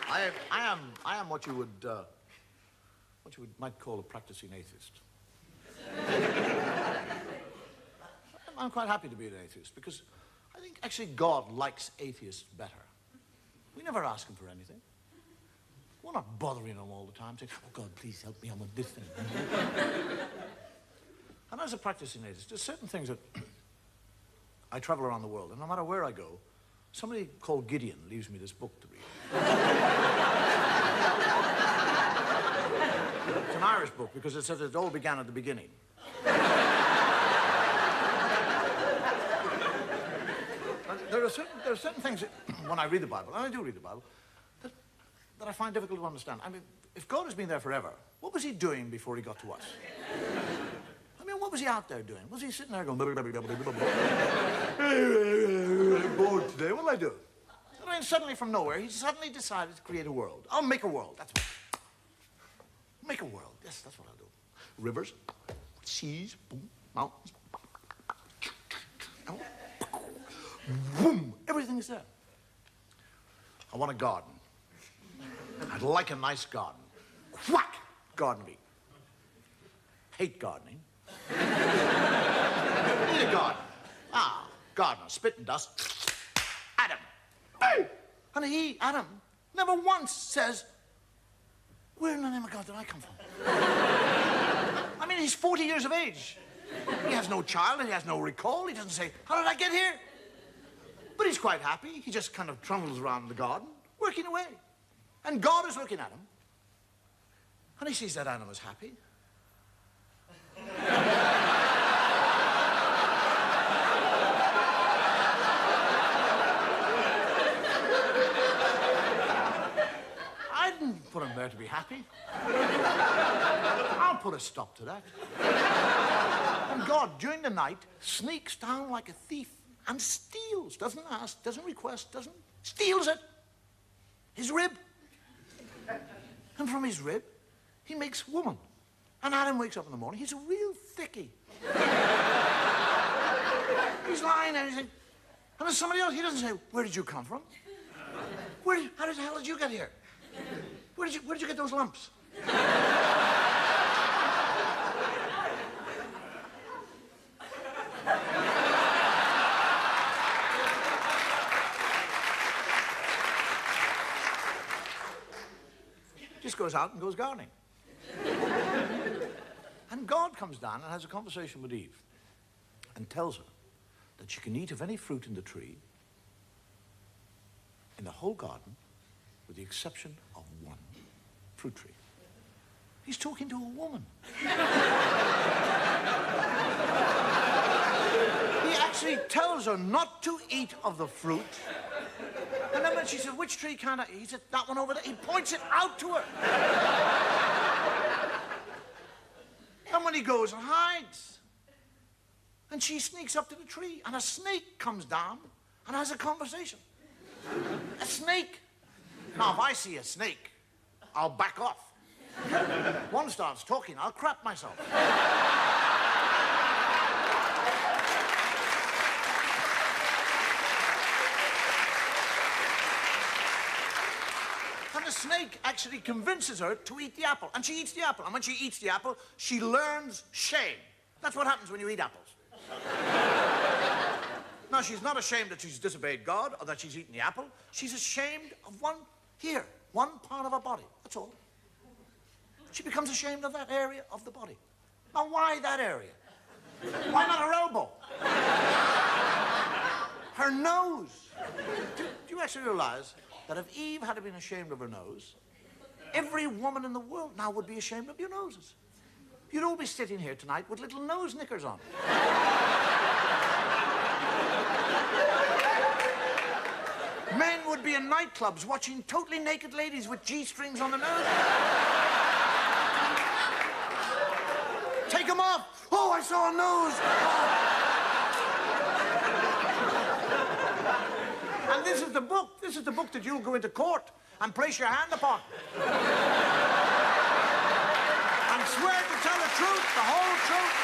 I am what you might call a practicing atheist. I'm quite happy to be an atheist because I think actually God likes atheists better. We never ask him for anything. We're not bothering him all the time saying, oh God, please help me, I'm with this thing. And as a practicing atheist, there's certain things that I travel around the world, and no matter where I go, somebody called Gideon leaves me this book to read. It's an Irish book because it says it all began at the beginning. There are certain things that, when I read the Bible, and I do read the Bible, that I find difficult to understand. I mean, if God has been there forever, what was he doing before he got to us? I mean, what was he out there doing? Was he sitting there going, bored today, what'll I do? I mean, suddenly from nowhere, he suddenly decided to create a world. I'll make a world, that's what. Make a world, yes, that's what I'll do. Rivers, seas, boom, mountains. Boom, everything is there. I want a garden. I'd like a nice garden. Whack! Garden bee. Hate gardening. Need a garden. Ah, gardener, spit and dust. Adam. Hey! And he, Adam, never once says, where in the name of God did I come from? I mean, he's 40 years of age. He has no child, he has no recall. He doesn't say, how did I get here? But he's quite happy. He just kind of trundles around the garden, working away. And God is looking at him. And he sees that Adam is happy. I didn't put him there to be happy. I'll put a stop to that. And God, during the night, sneaks down like a thief and steals, doesn't ask, doesn't request, steals it. His rib. And from his rib, he makes woman. And Adam wakes up in the morning, he's a real thickie. He's lying there, and there's somebody else, he doesn't say, where did you come from? How the hell did you get here? Where did you get those lumps? Just goes out and goes gardening. And God comes down and has a conversation with Eve and tells her that she can eat of any fruit in the tree in the whole garden with the exception of one fruit tree. He's talking to a woman. He actually tells her not to eat of the fruit. And then when she said, which tree can't I eat? He said, that one over there. He points it out to her. And when he goes and hides, and she sneaks up to the tree, and a snake comes down and has a conversation. A snake. Now, if I see a snake, I'll back off. One starts talking, I'll crap myself. And the snake actually convinces her to eat the apple. And she eats the apple. And when she eats the apple, she learns shame. That's what happens when you eat apples. Now, she's not ashamed that she's disobeyed God or that she's eaten the apple. She's ashamed of one part of her body. That's all. She becomes ashamed of that area of the body. Now, why that area? Why not her elbow? Her nose. Do you actually realize that if Eve had been ashamed of her nose, every woman in the world now would be ashamed of your noses? You'd all be sitting here tonight with little nose knickers on. Men would be in nightclubs watching totally naked ladies with G-strings on the nose. Take them off. Oh, I saw a nose. Oh. And this is the book. This is the book that you'll go into court and place your hand upon. And swear to tell the truth, the whole truth,